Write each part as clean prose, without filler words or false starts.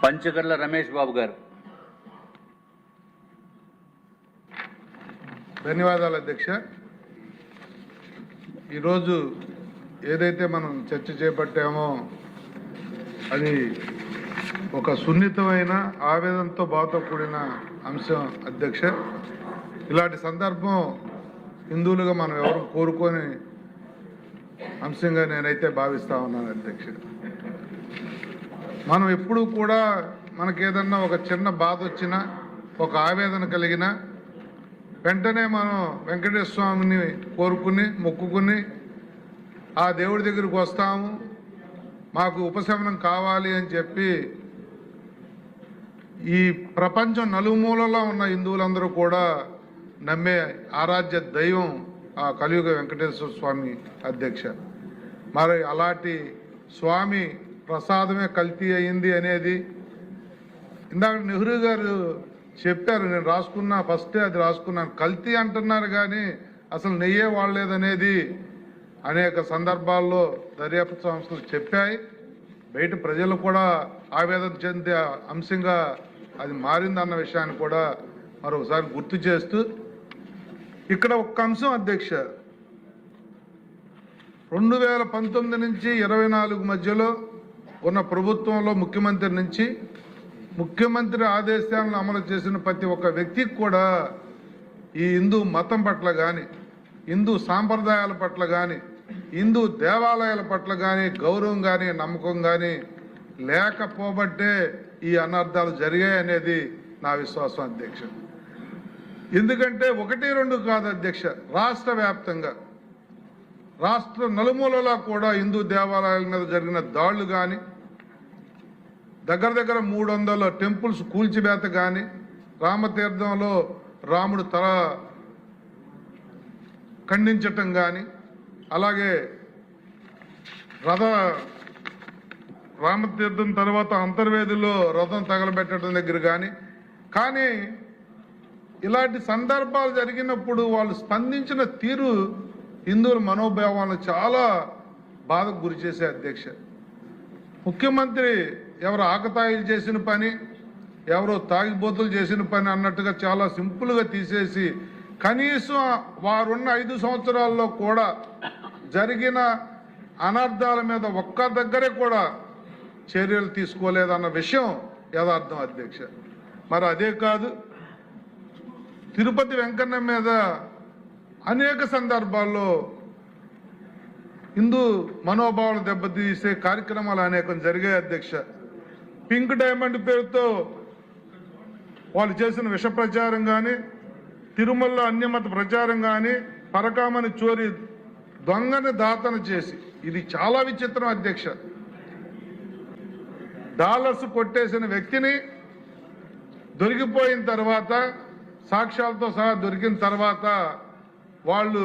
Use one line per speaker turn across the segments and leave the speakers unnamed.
పంచకర్ల రమేష్ బాబు గారు.
ధన్యవాదాలు అధ్యక్ష. ఈరోజు ఏదైతే మనం చర్చ చేపట్టామో అది ఒక సున్నితమైన ఆవేదనతో బాధతో కూడిన అంశం అధ్యక్ష. ఇలాంటి సందర్భం హిందువులుగా మనం ఎవరు కోరుకొని అంశంగా నేనైతే భావిస్తా ఉన్నాను అధ్యక్ష. మనం ఎప్పుడూ కూడా మనకేదన్నా ఒక చిన్న బాధ వచ్చినా ఒక ఆవేదన కలిగినా వెంటనే మనం వెంకటేశ్వర స్వామిని కోరుకుని మొక్కుకుని ఆ దేవుడి దగ్గరికి వస్తాము, మాకు ఉపశమనం కావాలి అని చెప్పి ఈ ప్రపంచం నలుమూలలో ఉన్న హిందువులందరూ కూడా నమ్మే ఆరాధ్య దైవం ఆ కలియుగ వెంకటేశ్వర స్వామి అధ్యక్ష. మరి అలాంటి స్వామి ప్రసాదమే కల్తీ అయింది అనేది ఇందాక నెహ్రూ గారు చెప్పారు. నేను రాసుకున్నా, ఫస్టే అది రాసుకున్నాను. కల్తీ అంటున్నారు కానీ అసలు నెయ్యే వాడలేదనేది అనేక సందర్భాల్లో దర్యాప్తు సంస్థలు చెప్పాయి. బయట ప్రజలు కూడా ఆవేదన చెందే అంశంగా అది మారిందన్న విషయాన్ని కూడా మరొకసారి గుర్తు చేస్తూ ఇక్కడ ఒక్క అంశం అధ్యక్ష, 2019 నుంచి 24 మధ్యలో ఉన్న ప్రభుత్వంలో ముఖ్యమంత్రి నుంచి ముఖ్యమంత్రి ఆదేశాలను అమలు చేసిన ప్రతి ఒక్క వ్యక్తికి కూడా ఈ హిందూ మతం పట్ల కానీ, హిందూ సాంప్రదాయాల పట్ల కానీ, హిందూ దేవాలయాల పట్ల కానీ గౌరవం కానీ నమ్మకం కానీ లేకపోబట్టే ఈ అనర్థాలు జరిగాయి అనేది నా విశ్వాసం అధ్యక్ష. ఎందుకంటే 1-2 కాదు అధ్యక్ష, రాష్ట్ర వ్యాప్తంగా రాష్ట్ర నలుమూలలా కూడా హిందూ దేవాలయాల మీద జరిగిన దాడులు కానీ, దగ్గర 300 టెంపుల్స్ కూల్చివేత కానీ, రామతీర్థంలో రాముడు తల ఖండించటం కానీ, అలాగే రామతీర్థం తర్వాత అంతర్వేదిలో రథం తగలబెట్టడం దగ్గర కానీ ఇలాంటి సందర్భాలు జరిగినప్పుడు వాళ్ళు స్పందించిన తీరు హిందువుల మనోభావాలను చాలా బాధకు గురి చేసే అధ్యక్ష. ముఖ్యమంత్రి ఎవరు ఆకతాయిలు చేసిన పని, ఎవరో తాగిబోతులు చేసిన పని అన్నట్టుగా చాలా సింపుల్గా తీసేసి కనీసం వారున్న 5 సంవత్సరాల్లో కూడా జరిగిన అనర్థాల మీద ఒక్క దగ్గరే కూడా చర్యలు తీసుకోలేదన్న విషయం యథార్థం అధ్యక్ష. మరి అదే కాదు, తిరుపతి వెంకన్న మీద అనేక సందర్భాల్లో హిందూ మనోభావాలు దెబ్బతీసే కార్యక్రమాలు అనేకం జరిగాయి అధ్యక్ష. పింక్ డైమండ్ పేరుతో వాళ్ళు చేసిన విష ప్రచారం కానీ, తిరుమలలో అన్యమత ప్రచారం కానీ, పరకామని చోరీ దొంగని దాతన చేసి, ఇది చాలా విచిత్రం అధ్యక్ష. డాలర్స్ కొట్టేసిన వ్యక్తిని దొరికిపోయిన తర్వాత, సాక్ష్యాలతో సహా దొరికిన తర్వాత వాళ్ళు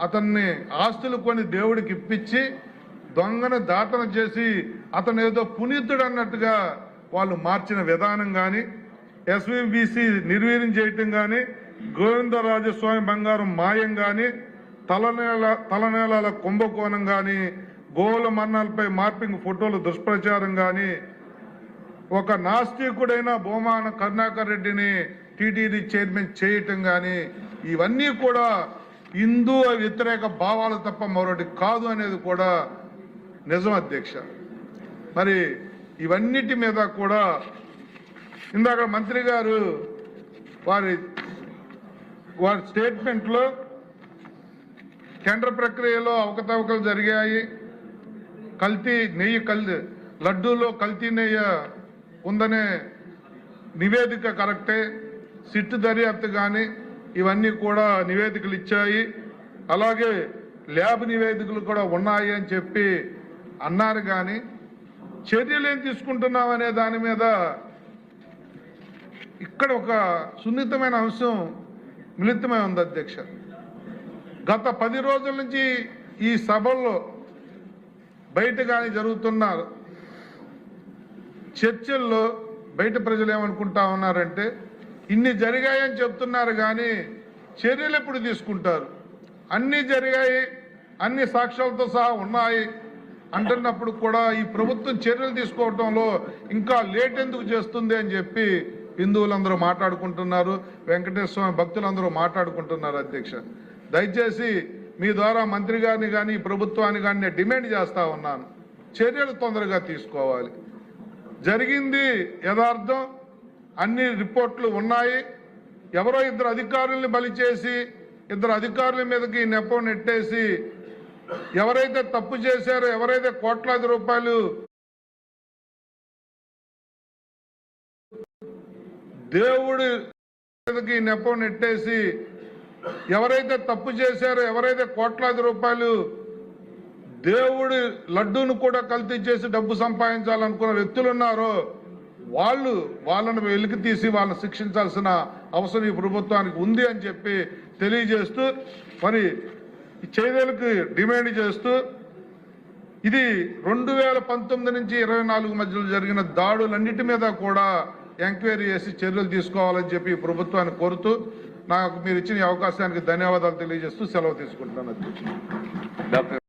అతన్ని ఆస్తులు కొని దేవుడికి ఇప్పించి దొంగను దాతన చేసి అతను ఏదో పునీతుడు అన్నట్టుగా వాళ్ళు మార్చిన విధానం కానీ, ఎస్విబిసి నిర్వీర్యం చేయటం కానీ, గోవిందరాజస్వామి బంగారం మాయం కానీ, తలనేలాల కుంభకోణం కానీ, గోవుల మన్నాలపై మార్పింగ్ ఫోటోలు దుష్ప్రచారం కానీ, ఒక నాస్తికుడైన బొమ్మాన కరుణాకర్ రెడ్డిని టీటీడీ చైర్మన్ చేయటం కానీ, ఇవన్నీ కూడా హిందూ వ్యతిరేక భావాలు తప్ప మరొకటి కాదు అనేది కూడా నిజం అధ్యక్ష. మరి ఇవన్నిటి మీద కూడా ఇందాక మంత్రి గారు వారి స్టేట్మెంట్లో టెండర్ ప్రక్రియలో అవకతవకలు జరిగాయి, లడ్డూలో కల్తీ నెయ్యి ఉందనే నివేదిక కరెక్టే, సిట్టు దర్యాప్తు కానీ ఇవన్నీ కూడా నివేదికలు ఇచ్చాయి, అలాగే ల్యాబ్ నివేదికలు కూడా ఉన్నాయి అని చెప్పి అన్నారు. కానీ చర్యలు ఏం తీసుకుంటున్నాం అనే దాని మీద ఇక్కడ ఒక సున్నితమైన అంశం మిళితమై ఉంది అధ్యక్ష. గత 10 రోజుల నుంచి ఈ సభల్లో బయట కానీ జరుగుతున్న చర్చల్లో బయట ప్రజలు ఏమనుకుంటా ఉన్నారంటే, ఇన్ని జరిగాయని చెప్తున్నారు కానీ చర్యలు ఎప్పుడు తీసుకుంటారు? అన్నీ జరిగాయి, అన్ని సాక్ష్యాలతో సహా ఉన్నాయి, అంటున్నప్పుడు కూడా ఈ ప్రభుత్వం చర్యలు తీసుకోవడంలో ఇంకా లేట్ ఎందుకు చేస్తుంది అని చెప్పి హిందువులందరూ మాట్లాడుకుంటున్నారు, వెంకటేశ్వర స్వామి భక్తులందరూ మాట్లాడుకుంటున్నారు. అధ్యక్ష, దయచేసి మీ ద్వారా మంత్రి గారిని కానీ ప్రభుత్వాన్ని కానీ నేను డిమాండ్ చేస్తా ఉన్నాను, చర్యలు తొందరగా తీసుకోవాలి. జరిగింది యథార్థం, అన్ని రిపోర్ట్లు ఉన్నాయి. ఎవరో ఇద్దరు అధికారుల్ని బలి చేసి ఇద్దరు అధికారుల మీదకి నెపం నెట్టేసి ఎవరైతే తప్పు చేశారో, ఎవరైతే కోట్లాది రూపాయలు దేవుడి మీదకి నెపం నెట్టేసి ఎవరైతే తప్పు చేశారో, ఎవరైతే కోట్లాది రూపాయలు దేవుడి లడ్డూను కూడా కల్తీ చేసి డబ్బు సంపాదించాలనుకున్న వ్యక్తులు ఉన్నారో వాళ్ళను వెలికి తీసి వాళ్ళని శిక్షించాల్సిన అవసరం ఈ ప్రభుత్వానికి ఉంది అని చెప్పి తెలియజేస్తూ, మరి చర్యలకు డిమాండ్ చేస్తూ, ఇది 2019 నుంచి 24 మధ్యలో జరిగిన దాడులన్నిటి మీద కూడా ఎంక్వైరీ చేసి చర్యలు తీసుకోవాలని చెప్పి ప్రభుత్వాన్ని కోరుతూ, నాకు మీరు ఇచ్చిన అవకాశానికి ధన్యవాదాలు తెలియజేస్తూ సెలవు తీసుకుంటున్నాను. అధ్యక్షుడు.